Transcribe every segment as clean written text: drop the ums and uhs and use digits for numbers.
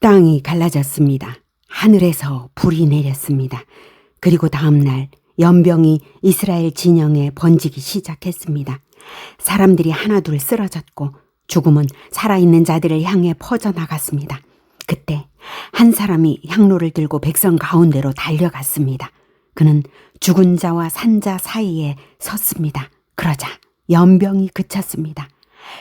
땅이 갈라졌습니다. 하늘에서 불이 내렸습니다. 그리고 다음 날 연병이 이스라엘 진영에 번지기 시작했습니다. 사람들이 하나둘 쓰러졌고 죽음은 살아있는 자들을 향해 퍼져나갔습니다. 그때 한 사람이 향로를 들고 백성 가운데로 달려갔습니다. 그는 죽은 자와 산 자 사이에 섰습니다. 그러자 연병이 그쳤습니다.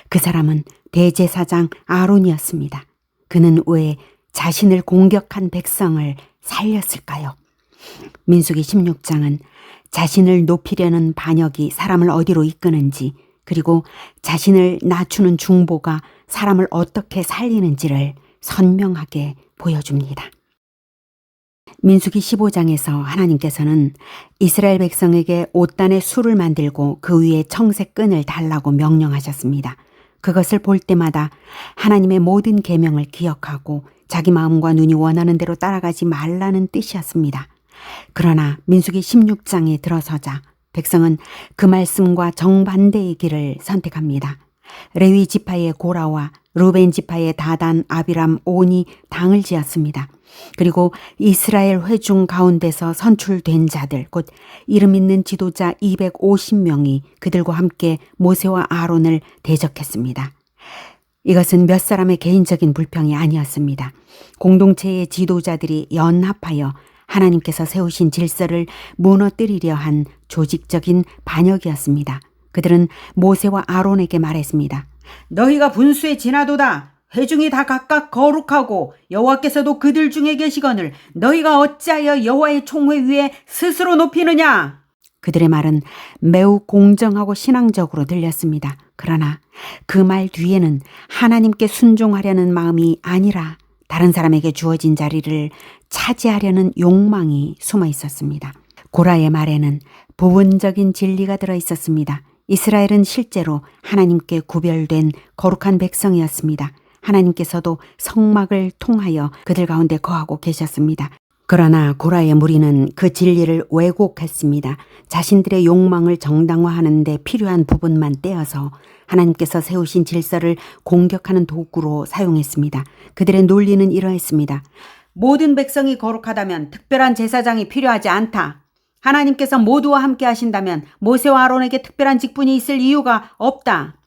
그 사람은 대제사장 아론이었습니다. 그는 왜 자신을 공격한 백성을 살렸을까요? 민수기 16장은 자신을 높이려는 반역이 사람을 어디로 이끄는지, 그리고 자신을 낮추는 중보가 사람을 어떻게 살리는지를 선명하게 보여줍니다. 민수기 15장에서 하나님께서는 이스라엘 백성에게 옷단에 술을 만들고 그 위에 청색 끈을 달라고 명령하셨습니다. 그것을 볼 때마다 하나님의 모든 계명을 기억하고 자기 마음과 눈이 원하는 대로 따라가지 말라는 뜻이었습니다. 그러나 민수기 16장에 들어서자 백성은 그 말씀과 정반대의 길을 선택합니다. 레위 지파의 고라와 루벤 지파의 다단, 아비람, 온이 당을 지었습니다. 그리고 이스라엘 회중 가운데서 선출된 자들, 곧 이름 있는 지도자 250명이 그들과 함께 모세와 아론을 대적했습니다. 이것은 몇 사람의 개인적인 불평이 아니었습니다. 공동체의 지도자들이 연합하여 하나님께서 세우신 질서를 무너뜨리려 한 조직적인 반역이었습니다. 그들은 모세와 아론에게 말했습니다. 너희가 분수에 지나도다. 회중이 다 각각 거룩하고 여호와께서도 그들 중에 계시거늘 너희가 어찌하여 여호와의 총회 위에 스스로 높이느냐? 그들의 말은 매우 공정하고 신앙적으로 들렸습니다. 그러나 그 말 뒤에는 하나님께 순종하려는 마음이 아니라 다른 사람에게 주어진 자리를 차지하려는 욕망이 숨어 있었습니다. 고라의 말에는 부분적인 진리가 들어 있었습니다. 이스라엘은 실제로 하나님께 구별된 거룩한 백성이었습니다. 하나님께서도 성막을 통하여 그들 가운데 거하고 계셨습니다. 그러나 고라의 무리는 그 진리를 왜곡했습니다. 자신들의 욕망을 정당화하는 데 필요한 부분만 떼어서 하나님께서 세우신 질서를 공격하는 도구로 사용했습니다. 그들의 논리는 이러했습니다. 모든 백성이 거룩하다면 특별한 제사장이 필요하지 않다. 하나님께서 모두와 함께 하신다면 모세와 아론에게 특별한 직분이 있을 이유가 없다.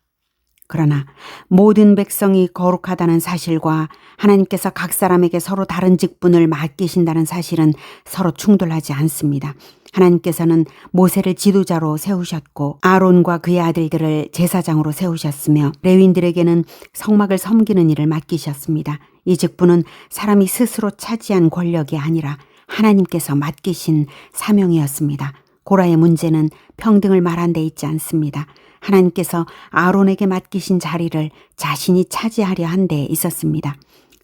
그러나 모든 백성이 거룩하다는 사실과 하나님께서 각 사람에게 서로 다른 직분을 맡기신다는 사실은 서로 충돌하지 않습니다. 하나님께서는 모세를 지도자로 세우셨고 아론과 그의 아들들을 제사장으로 세우셨으며 레위인들에게는 성막을 섬기는 일을 맡기셨습니다. 이 직분은 사람이 스스로 차지한 권력이 아니라 하나님께서 맡기신 사명이었습니다. 고라의 문제는 평등을 말한 데 있지 않습니다. 하나님께서 아론에게 맡기신 자리를 자신이 차지하려 한 데 있었습니다.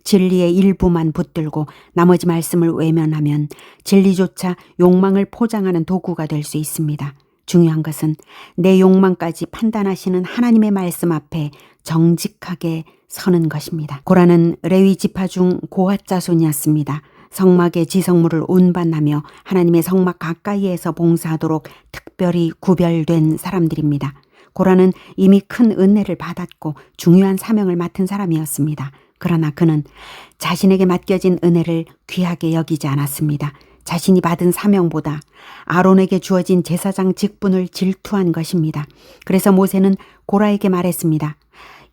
진리의 일부만 붙들고 나머지 말씀을 외면하면 진리조차 욕망을 포장하는 도구가 될 수 있습니다. 중요한 것은 내 욕망까지 판단하시는 하나님의 말씀 앞에 정직하게 서는 것입니다. 고라는 레위 지파 중 고핫 자손이었습니다. 성막의 지성물을 운반하며 하나님의 성막 가까이에서 봉사하도록 특별히 구별된 사람들입니다. 고라는 이미 큰 은혜를 받았고 중요한 사명을 맡은 사람이었습니다. 그러나 그는 자신에게 맡겨진 은혜를 귀하게 여기지 않았습니다. 자신이 받은 사명보다 아론에게 주어진 제사장 직분을 질투한 것입니다. 그래서 모세는 고라에게 말했습니다.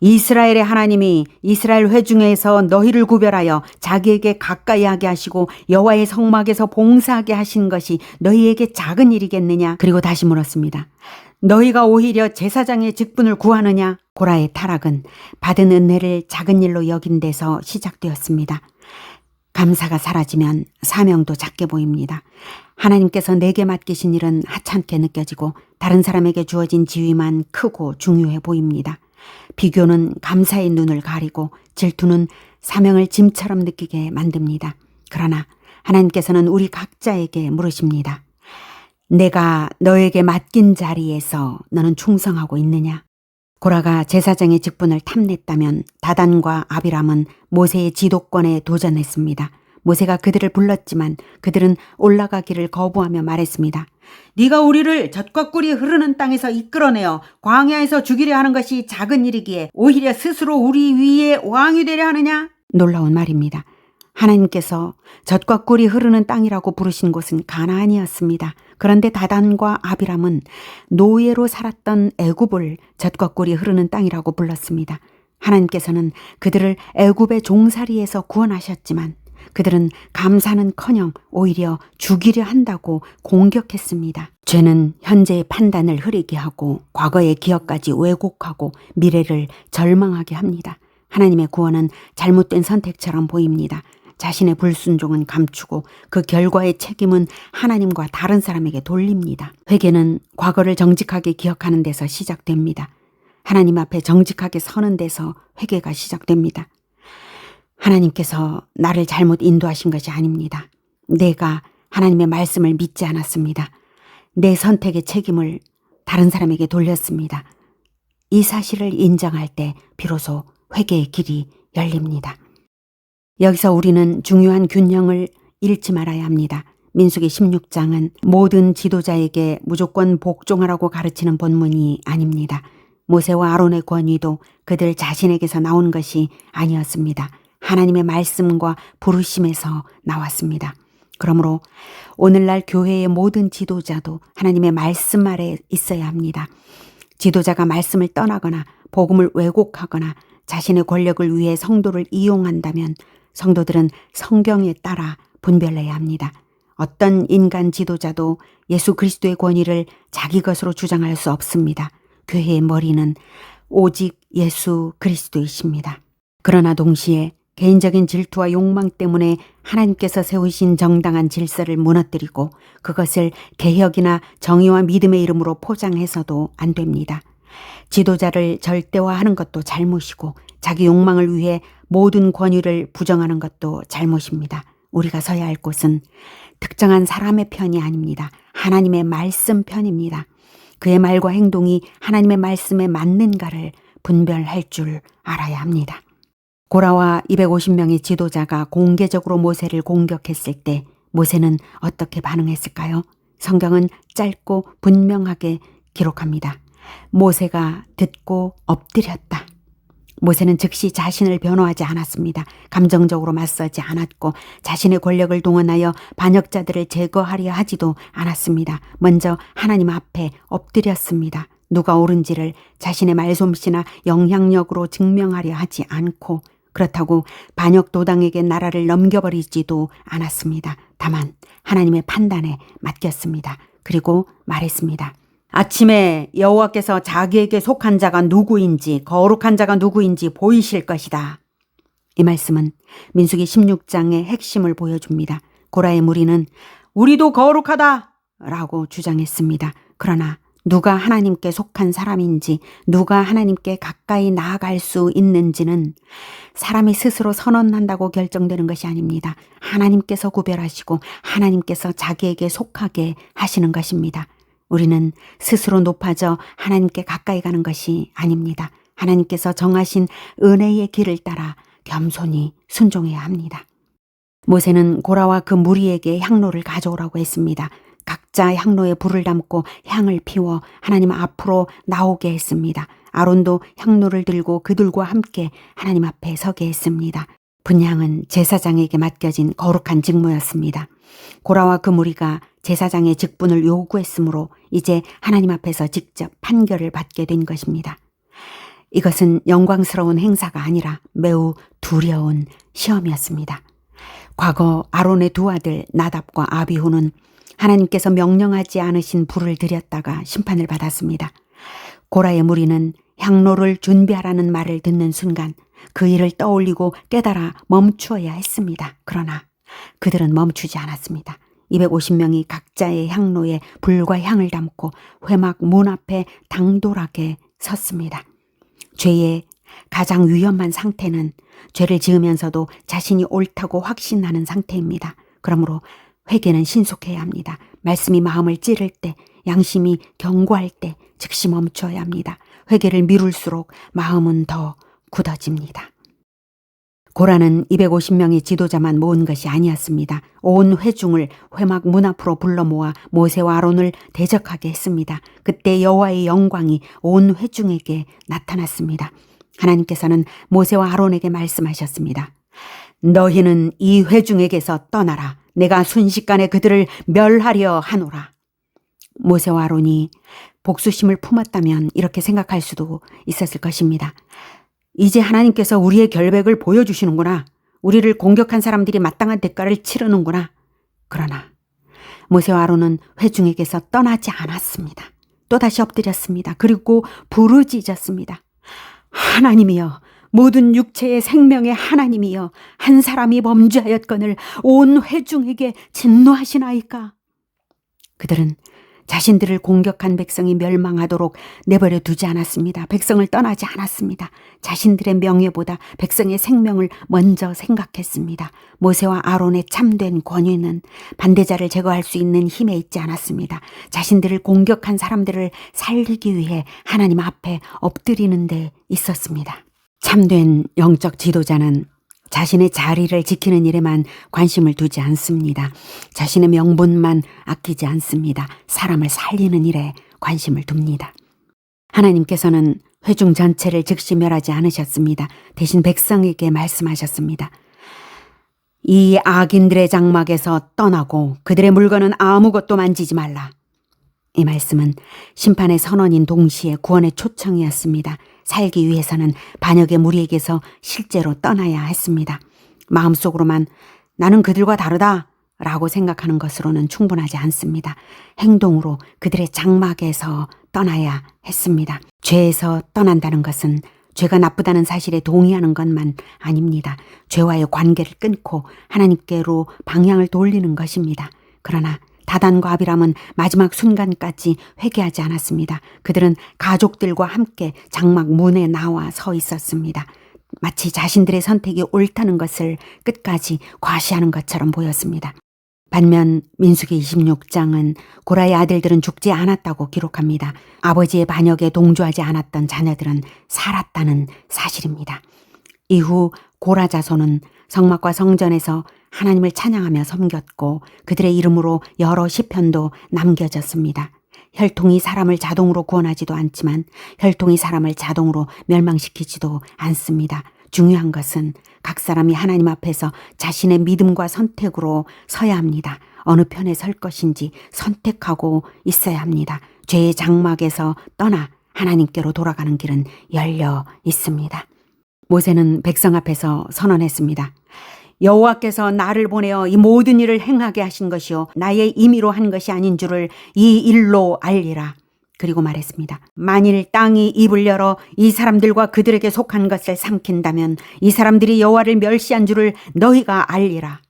이스라엘의 하나님이 이스라엘 회중에서 너희를 구별하여 자기에게 가까이 하게 하시고 여호와의 성막에서 봉사하게 하신 것이 너희에게 작은 일이겠느냐? 그리고 다시 물었습니다. 너희가 오히려 제사장의 직분을 구하느냐? 고라의 타락은 받은 은혜를 작은 일로 여긴 데서 시작되었습니다. 감사가 사라지면 사명도 작게 보입니다. 하나님께서 내게 맡기신 일은 하찮게 느껴지고 다른 사람에게 주어진 지위만 크고 중요해 보입니다. 비교는 감사의 눈을 가리고 질투는 사명을 짐처럼 느끼게 만듭니다. 그러나 하나님께서는 우리 각자에게 물으십니다. 내가 너에게 맡긴 자리에서 너는 충성하고 있느냐? 고라가 제사장의 직분을 탐냈다면 다단과 아비람은 모세의 지도권에 도전했습니다. 모세가 그들을 불렀지만 그들은 올라가기를 거부하며 말했습니다. 네가 우리를 젖과 꿀이 흐르는 땅에서 이끌어내어 광야에서 죽이려 하는 것이 작은 일이기에 오히려 스스로 우리 위에 왕이 되려 하느냐? 놀라운 말입니다. 하나님께서 젖과 꿀이 흐르는 땅이라고 부르신 곳은 가나안이었습니다. 그런데 다단과 아비람은 노예로 살았던 애굽을 젖과 꿀이 흐르는 땅이라고 불렀습니다. 하나님께서는 그들을 애굽의 종살이에서 구원하셨지만 그들은 감사는커녕 오히려 죽이려 한다고 공격했습니다. 죄는 현재의 판단을 흐리게 하고 과거의 기억까지 왜곡하고 미래를 절망하게 합니다. 하나님의 구원은 잘못된 선택처럼 보입니다. 자신의 불순종은 감추고 그 결과의 책임은 하나님과 다른 사람에게 돌립니다. 회개는 과거를 정직하게 기억하는 데서 시작됩니다. 하나님 앞에 정직하게 서는 데서 회개가 시작됩니다. 하나님께서 나를 잘못 인도하신 것이 아닙니다. 내가 하나님의 말씀을 믿지 않았습니다. 내 선택의 책임을 다른 사람에게 돌렸습니다. 이 사실을 인정할 때 비로소 회개의 길이 열립니다. 여기서 우리는 중요한 균형을 잃지 말아야 합니다. 민수기 16장은 모든 지도자에게 무조건 복종하라고 가르치는 본문이 아닙니다. 모세와 아론의 권위도 그들 자신에게서 나온 것이 아니었습니다. 하나님의 말씀과 부르심에서 나왔습니다. 그러므로 오늘날 교회의 모든 지도자도 하나님의 말씀 아래 있어야 합니다. 지도자가 말씀을 떠나거나 복음을 왜곡하거나 자신의 권력을 위해 성도를 이용한다면 성도들은 성경에 따라 분별해야 합니다. 어떤 인간 지도자도 예수 그리스도의 권위를 자기 것으로 주장할 수 없습니다. 교회의 머리는 오직 예수 그리스도이십니다. 그러나 동시에 개인적인 질투와 욕망 때문에 하나님께서 세우신 정당한 질서를 무너뜨리고 그것을 개혁이나 정의와 믿음의 이름으로 포장해서도 안 됩니다. 지도자를 절대화하는 것도 잘못이고 자기 욕망을 위해 모든 권위를 부정하는 것도 잘못입니다. 우리가 서야 할 곳은 특정한 사람의 편이 아닙니다. 하나님의 말씀 편입니다. 그의 말과 행동이 하나님의 말씀에 맞는가를 분별할 줄 알아야 합니다. 고라와 250명의 지도자가 공개적으로 모세를 공격했을 때 모세는 어떻게 반응했을까요? 성경은 짧고 분명하게 기록합니다. 모세가 듣고 엎드렸다. 모세는 즉시 자신을 변호하지 않았습니다. 감정적으로 맞서지 않았고 자신의 권력을 동원하여 반역자들을 제거하려 하지도 않았습니다. 먼저 하나님 앞에 엎드렸습니다. 누가 옳은지를 자신의 말솜씨나 영향력으로 증명하려 하지 않고 그렇다고 반역 도당에게 나라를 넘겨버리지도 않았습니다. 다만 하나님의 판단에 맡겼습니다. 그리고 말했습니다. 아침에 여호와께서 자기에게 속한 자가 누구인지 거룩한 자가 누구인지 보이실 것이다. 이 말씀은 민수기 16장의 핵심을 보여줍니다. 고라의 무리는 우리도 거룩하다 라고 주장했습니다. 그러나 누가 하나님께 속한 사람인지 누가 하나님께 가까이 나아갈 수 있는지는 사람이 스스로 선언한다고 결정되는 것이 아닙니다. 하나님께서 구별하시고 하나님께서 자기에게 속하게 하시는 것입니다. 우리는 스스로 높아져 하나님께 가까이 가는 것이 아닙니다. 하나님께서 정하신 은혜의 길을 따라 겸손히 순종해야 합니다. 모세는 고라와 그 무리에게 향로를 가져오라고 했습니다. 각자 향로에 불을 담고 향을 피워 하나님 앞으로 나오게 했습니다. 아론도 향로를 들고 그들과 함께 하나님 앞에 서게 했습니다. 분향은 제사장에게 맡겨진 거룩한 직무였습니다. 고라와 그 무리가 제사장의 직분을 요구했으므로 이제 하나님 앞에서 직접 판결을 받게 된 것입니다. 이것은 영광스러운 행사가 아니라 매우 두려운 시험이었습니다. 과거 아론의 두 아들 나답과 아비후는 하나님께서 명령하지 않으신 불을 들였다가 심판을 받았습니다. 고라의 무리는 향로를 준비하라는 말을 듣는 순간 그 일을 떠올리고 깨달아 멈추어야 했습니다. 그러나 그들은 멈추지 않았습니다. 250명이 각자의 향로에 불과 향을 담고 회막 문 앞에 당돌하게 섰습니다. 죄의 가장 위험한 상태는 죄를 지으면서도 자신이 옳다고 확신하는 상태입니다. 그러므로 회개는 신속해야 합니다. 말씀이 마음을 찌를 때, 양심이 경고할 때 즉시 멈춰야 합니다. 회개를 미룰수록 마음은 더 굳어집니다. 고라는 250명의 지도자만 모은 것이 아니었습니다. 온 회중을 회막 문 앞으로 불러 모아 모세와 아론을 대적하게 했습니다. 그때 여호와의 영광이 온 회중에게 나타났습니다. 하나님께서는 모세와 아론에게 말씀하셨습니다. 너희는 이 회중에게서 떠나라. 내가 순식간에 그들을 멸하려 하노라. 모세와 아론이 복수심을 품었다면 이렇게 생각할 수도 있었을 것입니다. 이제 하나님께서 우리의 결백을 보여주시는구나. 우리를 공격한 사람들이 마땅한 대가를 치르는구나. 그러나 모세와 아론은 회중에게서 떠나지 않았습니다. 또다시 엎드렸습니다. 그리고 부르짖었습니다. 하나님이여, 모든 육체의 생명의 하나님이여, 한 사람이 범죄하였거늘 온 회중에게 진노하시나이까. 그들은 자신들을 공격한 백성이 멸망하도록 내버려 두지 않았습니다. 백성을 떠나지 않았습니다. 자신들의 명예보다 백성의 생명을 먼저 생각했습니다. 모세와 아론의 참된 권위는 반대자를 제거할 수 있는 힘에 있지 않았습니다. 자신들을 공격한 사람들을 살리기 위해 하나님 앞에 엎드리는 데 있었습니다. 참된 영적 지도자는 자신의 자리를 지키는 일에만 관심을 두지 않습니다. 자신의 명분만 아끼지 않습니다. 사람을 살리는 일에 관심을 둡니다. 하나님께서는 회중 전체를 즉시 멸하지 않으셨습니다. 대신 백성에게 말씀하셨습니다. 이 악인들의 장막에서 떠나고 그들의 물건은 아무것도 만지지 말라. 이 말씀은 심판의 선언인 동시에 구원의 초청이었습니다. 살기 위해서는 반역의 무리에게서 실제로 떠나야 했습니다. 마음속으로만 나는 그들과 다르다 라고 생각하는 것으로는 충분하지 않습니다. 행동으로 그들의 장막에서 떠나야 했습니다. 죄에서 떠난다는 것은 죄가 나쁘다는 사실에 동의하는 것만 아닙니다. 죄와의 관계를 끊고 하나님께로 방향을 돌리는 것입니다. 그러나 다단과 아비람은 마지막 순간까지 회개하지 않았습니다. 그들은 가족들과 함께 장막 문에 나와 서 있었습니다. 마치 자신들의 선택이 옳다는 것을 끝까지 과시하는 것처럼 보였습니다. 반면 민수기 26장은 고라의 아들들은 죽지 않았다고 기록합니다. 아버지의 반역에 동조하지 않았던 자녀들은 살았다는 사실입니다. 이후 고라 자손은 성막과 성전에서 하나님을 찬양하며 섬겼고 그들의 이름으로 여러 시편도 남겨졌습니다. 혈통이 사람을 자동으로 구원하지도 않지만 혈통이 사람을 자동으로 멸망시키지도 않습니다. 중요한 것은 각 사람이 하나님 앞에서 자신의 믿음과 선택으로 서야 합니다. 어느 편에 설 것인지 선택하고 있어야 합니다. 죄의 장막에서 떠나 하나님께로 돌아가는 길은 열려 있습니다. 모세는 백성 앞에서 선언했습니다. 여호와께서 나를 보내어 이 모든 일을 행하게 하신 것이요 나의 임의로 한 것이 아닌 줄을 이 일로 알리라. 그리고 말했습니다. 만일 땅이 입을 열어 이 사람들과 그들에게 속한 것을 삼킨다면 이 사람들이 여호와를 멸시한 줄을 너희가 알리라.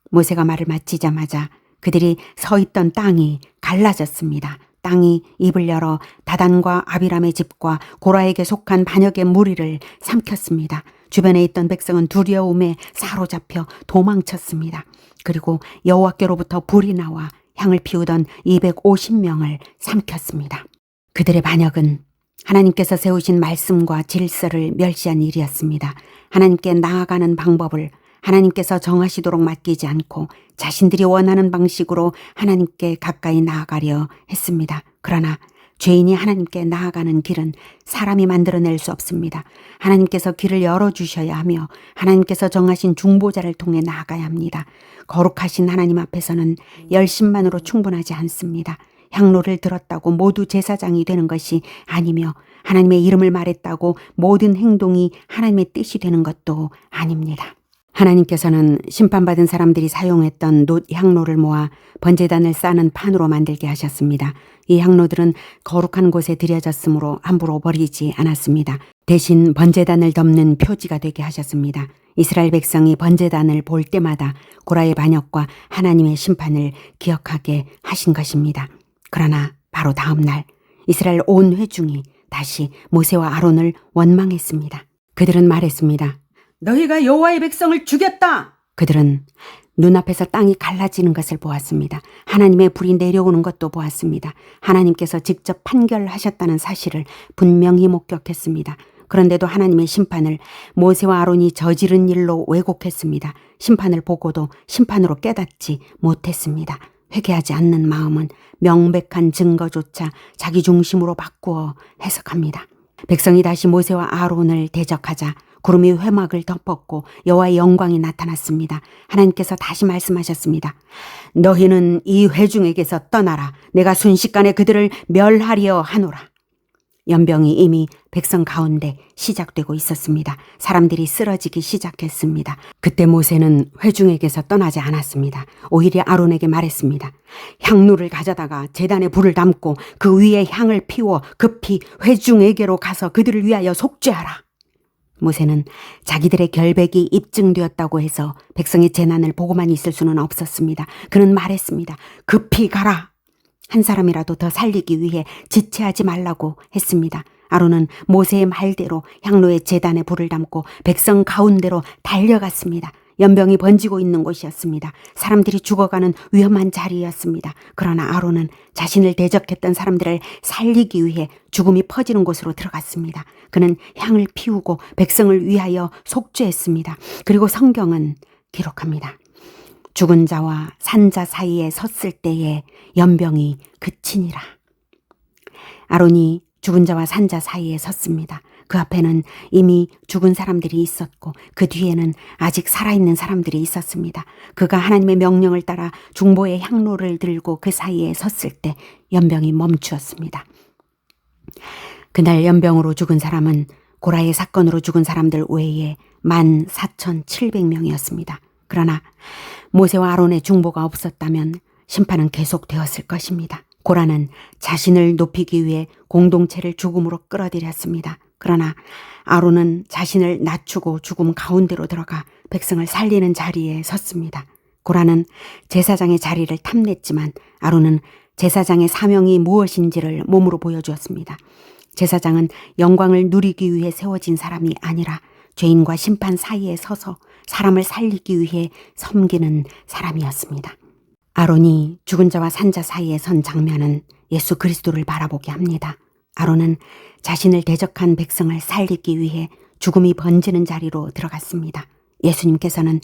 모세가 말을 마치자마자 그들이 서 있던 땅이 갈라졌습니다. 땅이 입을 열어 다단과 아비람의 집과 고라에게 속한 반역의 무리를 삼켰습니다. 주변에 있던 백성은 두려움에 사로잡혀 도망쳤습니다. 그리고 여호와께로부터 불이 나와 향을 피우던 250명을 삼켰습니다. 그들의 반역은 하나님께서 세우신 말씀과 질서를 멸시한 일이었습니다. 하나님께 나아가는 방법을 하나님께서 정하시도록 맡기지 않고 자신들이 원하는 방식으로 하나님께 가까이 나아가려 했습니다. 그러나 죄인이 하나님께 나아가는 길은 사람이 만들어낼 수 없습니다. 하나님께서 길을 열어주셔야 하며 하나님께서 정하신 중보자를 통해 나아가야 합니다. 거룩하신 하나님 앞에서는 열심만으로 충분하지 않습니다. 향로를 들었다고 모두 제사장이 되는 것이 아니며 하나님의 이름을 말했다고 모든 행동이 하나님의 뜻이 되는 것도 아닙니다. 하나님께서는 심판받은 사람들이 사용했던 놋 향로를 모아 번제단을 싸는 판으로 만들게 하셨습니다. 이 향로들은 거룩한 곳에 들여졌으므로 함부로 버리지 않았습니다. 대신 번제단을 덮는 표지가 되게 하셨습니다. 이스라엘 백성이 번제단을 볼 때마다 고라의 반역과 하나님의 심판을 기억하게 하신 것입니다. 그러나 바로 다음 날 이스라엘 온 회중이 다시 모세와 아론을 원망했습니다. 그들은 말했습니다. 너희가 여호와의 백성을 죽였다. 그들은 눈앞에서 땅이 갈라지는 것을 보았습니다. 하나님의 불이 내려오는 것도 보았습니다. 하나님께서 직접 판결하셨다는 사실을 분명히 목격했습니다. 그런데도 하나님의 심판을 모세와 아론이 저지른 일로 왜곡했습니다. 심판을 보고도 심판으로 깨닫지 못했습니다. 회개하지 않는 마음은 명백한 증거조차 자기 중심으로 바꾸어 해석합니다. 백성이 다시 모세와 아론을 대적하자 구름이 회막을 덮었고 여호와의 영광이 나타났습니다. 하나님께서 다시 말씀하셨습니다. 너희는 이 회중에게서 떠나라. 내가 순식간에 그들을 멸하려 하노라. 연병이 이미 백성 가운데 시작되고 있었습니다. 사람들이 쓰러지기 시작했습니다. 그때 모세는 회중에게서 떠나지 않았습니다. 오히려 아론에게 말했습니다. 향로를 가져다가 제단에 불을 담고 그 위에 향을 피워 급히 회중에게로 가서 그들을 위하여 속죄하라. 모세는 자기들의 결백이 입증되었다고 해서 백성의 재난을 보고만 있을 수는 없었습니다. 그는 말했습니다. 급히 가라. 한 사람이라도 더 살리기 위해 지체하지 말라고 했습니다. 아론은 모세의 말대로 향로의 제단에 불을 담고 백성 가운데로 달려갔습니다. 연병이 번지고 있는 곳이었습니다. 사람들이 죽어가는 위험한 자리였습니다. 그러나 아론은 자신을 대적했던 사람들을 살리기 위해 죽음이 퍼지는 곳으로 들어갔습니다. 그는 향을 피우고 백성을 위하여 속죄했습니다. 그리고 성경은 기록합니다. 죽은 자와 산 자 사이에 섰을 때에 연병이 그치니라. 아론이 죽은 자와 산 자 사이에 섰습니다. 그 앞에는 이미 죽은 사람들이 있었고 그 뒤에는 아직 살아있는 사람들이 있었습니다. 그가 하나님의 명령을 따라 중보의 향로를 들고 그 사이에 섰을 때 연병이 멈추었습니다. 그날 연병으로 죽은 사람은 고라의 사건으로 죽은 사람들 외에 14,700명이었습니다. 그러나 모세와 아론의 중보가 없었다면 심판은 계속되었을 것입니다. 고라는 자신을 높이기 위해 공동체를 죽음으로 끌어들였습니다. 그러나 아론은 자신을 낮추고 죽음 가운데로 들어가 백성을 살리는 자리에 섰습니다. 고라는 제사장의 자리를 탐냈지만 아론은 제사장의 사명이 무엇인지를 몸으로 보여주었습니다. 제사장은 영광을 누리기 위해 세워진 사람이 아니라 죄인과 심판 사이에 서서 사람을 살리기 위해 섬기는 사람이었습니다. 아론이 죽은 자와 산 자 사이에 선 장면은 예수 그리스도를 바라보게 합니다. 아론은 자신을 대적한 백성을 살리기 위해 죽음이 번지는 자리로 들어갔습니다. 예수님께서는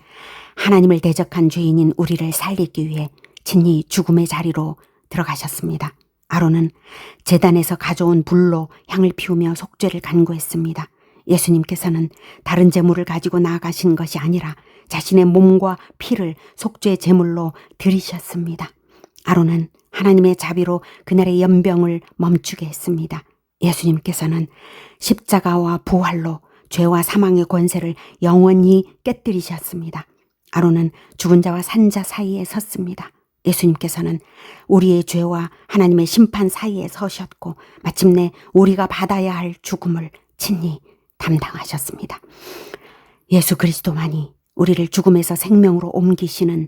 하나님을 대적한 죄인인 우리를 살리기 위해 친히 죽음의 자리로 들어가셨습니다. 아론은 제단에서 가져온 불로 향을 피우며 속죄를 간구했습니다. 예수님께서는 다른 제물을 가지고 나아가신 것이 아니라 자신의 몸과 피를 속죄 제물로 드리셨습니다. 아론은 하나님의 자비로 그날의 연병을 멈추게 했습니다. 예수님께서는 십자가와 부활로 죄와 사망의 권세를 영원히 깨뜨리셨습니다. 아론은 죽은 자와 산 자 사이에 섰습니다. 예수님께서는 우리의 죄와 하나님의 심판 사이에 서셨고 마침내 우리가 받아야 할 죽음을 친히 담당하셨습니다. 예수 그리스도만이 우리를 죽음에서 생명으로 옮기시는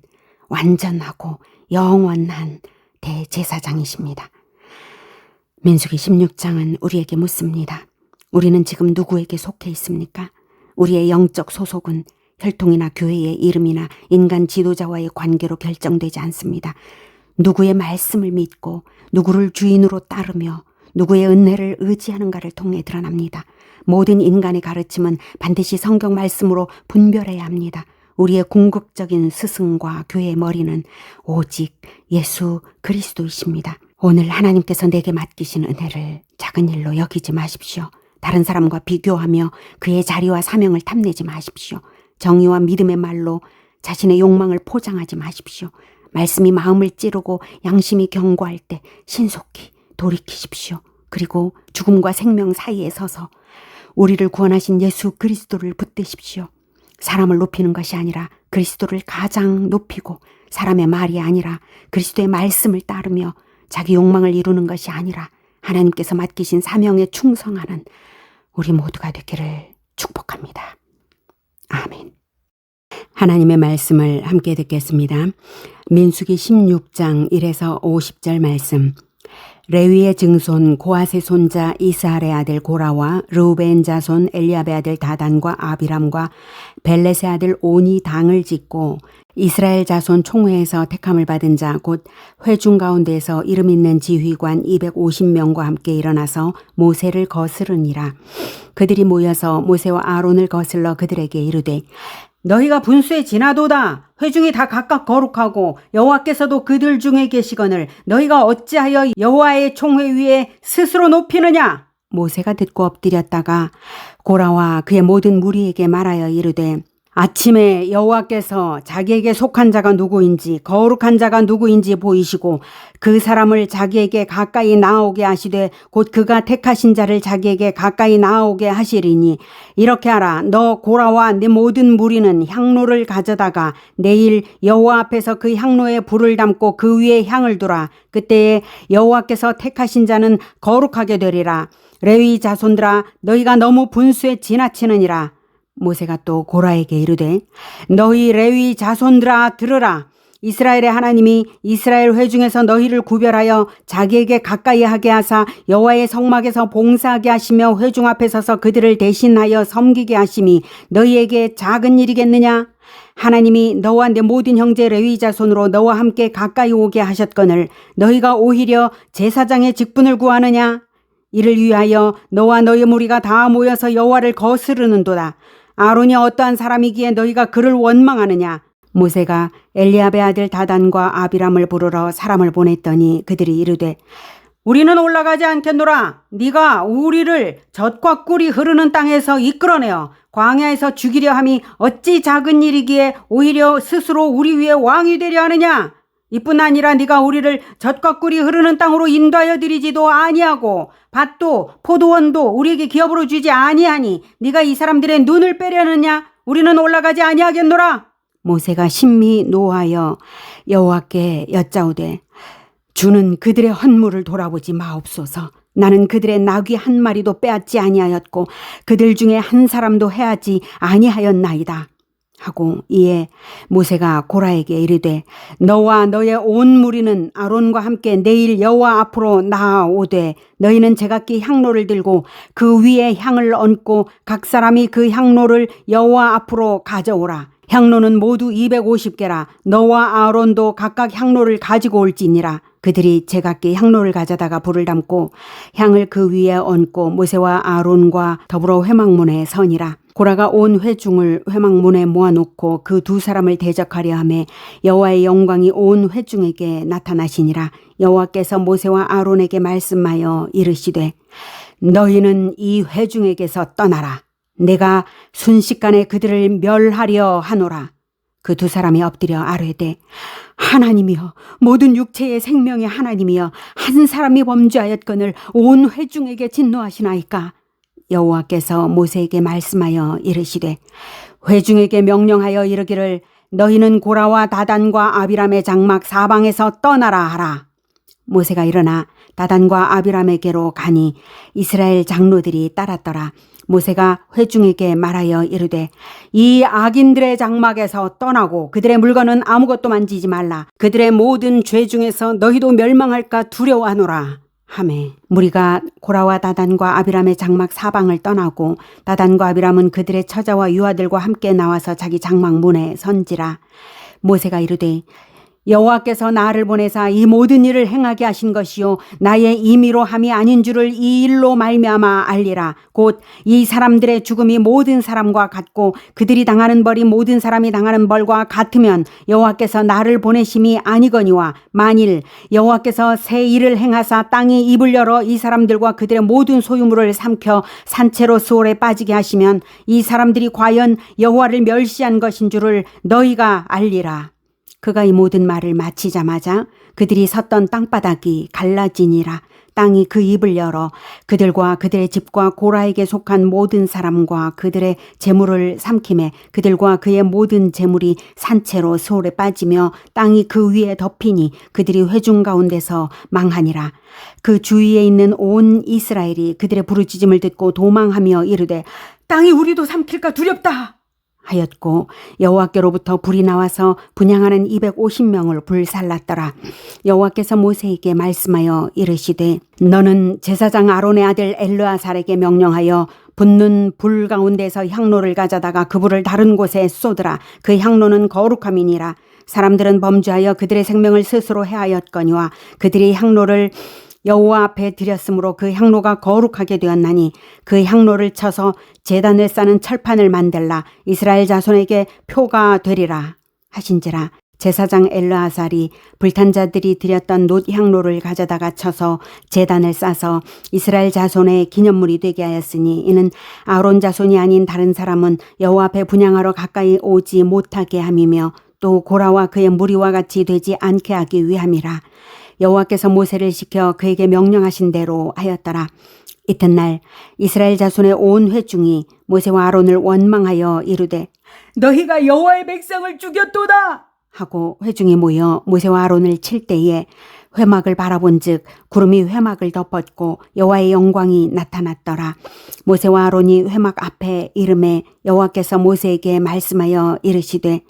완전하고 영원한 대제사장이십니다. 민수기 16장은 우리에게 묻습니다. 우리는 지금 누구에게 속해 있습니까? 우리의 영적 소속은 혈통이나 교회의 이름이나 인간 지도자와의 관계로 결정되지 않습니다. 누구의 말씀을 믿고 누구를 주인으로 따르며 누구의 은혜를 의지하는가를 통해 드러납니다. 모든 인간의 가르침은 반드시 성경 말씀으로 분별해야 합니다. 우리의 궁극적인 스승과 교회의 머리는 오직 예수 그리스도이십니다. 오늘 하나님께서 내게 맡기신 은혜를 작은 일로 여기지 마십시오. 다른 사람과 비교하며 그의 자리와 사명을 탐내지 마십시오. 정의와 믿음의 말로 자신의 욕망을 포장하지 마십시오. 말씀이 마음을 찌르고 양심이 경고할 때 신속히 돌이키십시오. 그리고 죽음과 생명 사이에 서서 우리를 구원하신 예수 그리스도를 붙드십시오. 사람을 높이는 것이 아니라 그리스도를 가장 높이고 사람의 말이 아니라 그리스도의 말씀을 따르며 자기 욕망을 이루는 것이 아니라 하나님께서 맡기신 사명에 충성하는 우리 모두가 되기를 축복합니다. 아멘. 하나님의 말씀을 함께 듣겠습니다. 민수기 16장 1에서 50절 말씀. 레위의 증손 고핫의 손자 이스할의 아들 고라와 르우벤 자손 엘리압의 아들 다단과 아비람과 벨렛의 아들 온이 당을 짓고 이스라엘 자손 총회에서 택함을 받은 자 곧 회중 가운데에서 이름 있는 지휘관 250명과 함께 일어나서 모세를 거스르니라. 그들이 모여서 모세와 아론을 거슬러 그들에게 이르되 너희가 분수에 지나도다. 회중이 다 각각 거룩하고 여호와께서도 그들 중에 계시거늘 너희가 어찌하여 여호와의 총회 위에 스스로 높이느냐? 모세가 듣고 엎드렸다가 고라와 그의 모든 무리에게 말하여 이르되 아침에 여호와께서 자기에게 속한 자가 누구인지 거룩한 자가 누구인지 보이시고 그 사람을 자기에게 가까이 나아오게 하시되 곧 그가 택하신 자를 자기에게 가까이 나아오게 하시리니 이렇게 하라. 너 고라와 네 모든 무리는 향로를 가져다가 내일 여호와 앞에서 그 향로에 불을 담고 그 위에 향을 두라. 그때에 여호와께서 택하신 자는 거룩하게 되리라. 레위 자손들아 너희가 너무 분수에 지나치느니라. 모세가 또 고라에게 이르되 너희 레위 자손들아 들으라. 이스라엘의 하나님이 이스라엘 회중에서 너희를 구별하여 자기에게 가까이 하게 하사 여호와의 성막에서 봉사하게 하시며 회중 앞에 서서 그들을 대신하여 섬기게 하심이 너희에게 작은 일이겠느냐? 하나님이 너와 내 모든 형제 레위 자손으로 너와 함께 가까이 오게 하셨거늘 너희가 오히려 제사장의 직분을 구하느냐? 이를 위하여 너와 너희 무리가 다 모여서 여호와를 거스르는도다. 아론이 어떠한 사람이기에 너희가 그를 원망하느냐? 모세가 엘리압의 아들 다단과 아비람을 부르러 사람을 보냈더니 그들이 이르되 우리는 올라가지 않겠노라. 네가 우리를 젖과 꿀이 흐르는 땅에서 이끌어내어 광야에서 죽이려 함이 어찌 작은 일이기에 오히려 스스로 우리 위에 왕이 되려 하느냐? 이뿐 아니라 네가 우리를 젖과 꿀이 흐르는 땅으로 인도하여 드리지도 아니하고 밭도 포도원도 우리에게 기업으로 주지 아니하니 네가 이 사람들의 눈을 빼려느냐? 우리는 올라가지 아니하겠노라. 모세가 심히 노하여 여호와께 여짜오되 주는 그들의 헌물을 돌아보지 마옵소서. 나는 그들의 나귀 한 마리도 빼앗지 아니하였고 그들 중에 한 사람도 해하지 아니하였나이다. 하고 이에 모세가 고라에게 이르되 너와 너의 온 무리는 아론과 함께 내일 여호와 앞으로 나아오되 너희는 제각기 향로를 들고 그 위에 향을 얹고 각 사람이 그 향로를 여호와 앞으로 가져오라. 향로는 모두 250개라. 너와 아론도 각각 향로를 가지고 올지니라. 그들이 제각기 향로를 가져다가 불을 담고 향을 그 위에 얹고 모세와 아론과 더불어 회막문에 서니라. 고라가 온 회중을 회막문에 모아놓고 그 두 사람을 대적하려 하매 여호와의 영광이 온 회중에게 나타나시니라. 여호와께서 모세와 아론에게 말씀하여 이르시되 너희는 이 회중에게서 떠나라. 내가 순식간에 그들을 멸하려 하노라. 그 두 사람이 엎드려 아뢰되 하나님이여 모든 육체의 생명의 하나님이여 한 사람이 범죄하였거늘 온 회중에게 진노하시나이까. 여호와께서 모세에게 말씀하여 이르시되 회중에게 명령하여 이르기를 너희는 고라와 다단과 아비람의 장막 사방에서 떠나라 하라. 모세가 일어나 다단과 아비람에게로 가니 이스라엘 장로들이 따랐더라. 모세가 회중에게 말하여 이르되 이 악인들의 장막에서 떠나고 그들의 물건은 아무것도 만지지 말라. 그들의 모든 죄 중에서 너희도 멸망할까 두려워하노라 하매 무리가 고라와 다단과 아비람의 장막 사방을 떠나고 다단과 아비람은 그들의 처자와 유아들과 함께 나와서 자기 장막 문에 선지라. 모세가 이르되 여호와께서 나를 보내사 이 모든 일을 행하게 하신 것이요 나의 임의로 함이 아닌 줄을 이 일로 말미암아 알리라. 곧 이 사람들의 죽음이 모든 사람과 같고 그들이 당하는 벌이 모든 사람이 당하는 벌과 같으면 여호와께서 나를 보내심이 아니거니와 만일 여호와께서 새 일을 행하사 땅이 입을 열어 이 사람들과 그들의 모든 소유물을 삼켜 산채로 수월에 빠지게 하시면 이 사람들이 과연 여호와를 멸시한 것인 줄을 너희가 알리라. 그가 이 모든 말을 마치자마자 그들이 섰던 땅바닥이 갈라지니라. 땅이 그 입을 열어 그들과 그들의 집과 고라에게 속한 모든 사람과 그들의 재물을 삼키매 그들과 그의 모든 재물이 산채로 수월에 빠지며 땅이 그 위에 덮이니 그들이 회중 가운데서 망하니라. 그 주위에 있는 온 이스라엘이 그들의 부르짖음을 듣고 도망하며 이르되 땅이 우리도 삼킬까 두렵다 하였고 여호와께로부터 불이 나와서 분향하는 250명을 불살랐더라. 여호와께서 모세에게 말씀하여 이르시되 너는 제사장 아론의 아들 엘르아살에게 명령하여 붙는 불 가운데서 향로를 가져다가 그 불을 다른 곳에 쏟으라. 그 향로는 거룩함이니라. 사람들은 범죄하여 그들의 생명을 스스로 해하였거니와 그들이 향로를 여호와 앞에 드렸으므로 그 향로가 거룩하게 되었나니 그 향로를 쳐서 제단을 싸는 철판을 만들라. 이스라엘 자손에게 표가 되리라 하신지라. 제사장 엘르아살이 불탄 자들이 드렸던 놋 향로를 가져다가 쳐서 제단을 싸서 이스라엘 자손의 기념물이 되게 하였으니 이는 아론 자손이 아닌 다른 사람은 여호와 앞에 분향하러 가까이 오지 못하게 함이며 또 고라와 그의 무리와 같이 되지 않게 하기 위함이라. 여호와께서 모세를 시켜 그에게 명령하신 대로 하였더라. 이튿날 이스라엘 자손의 온 회중이 모세와 아론을 원망하여 이르되 너희가 여호와의 백성을 죽였도다. 하고 회중이 모여 모세와 아론을 칠 때에 회막을 바라본즉 구름이 회막을 덮었고 여호와의 영광이 나타났더라. 모세와 아론이 회막 앞에 이름에 여호와께서 모세에게 말씀하여 이르시되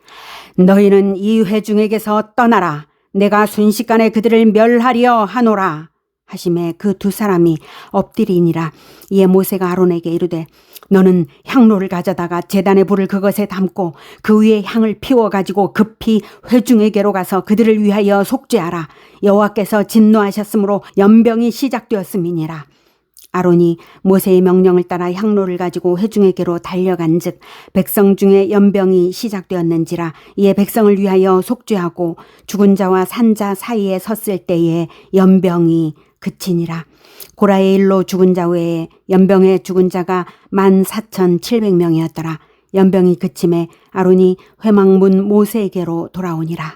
너희는 이 회중에게서 떠나라. 내가 순식간에 그들을 멸하려 하노라 하심에 그 두 사람이 엎드리니라. 이에 모세가 아론에게 이르되 너는 향로를 가져다가 제단의 불을 그것에 담고 그 위에 향을 피워가지고 급히 회중에게로 가서 그들을 위하여 속죄하라. 여호와께서 진노하셨으므로 연병이 시작되었음이니라. 아론이 모세의 명령을 따라 향로를 가지고 회중에게로 달려간즉 백성 중에 연병이 시작되었는지라. 이에 백성을 위하여 속죄하고 죽은 자와 산 자 사이에 섰을 때에 연병이 그치니라. 고라의 일로 죽은 자 외에 연병에 죽은 자가 14,700명이었더라. 연병이 그침에 아론이 회막문 모세에게로 돌아오니라.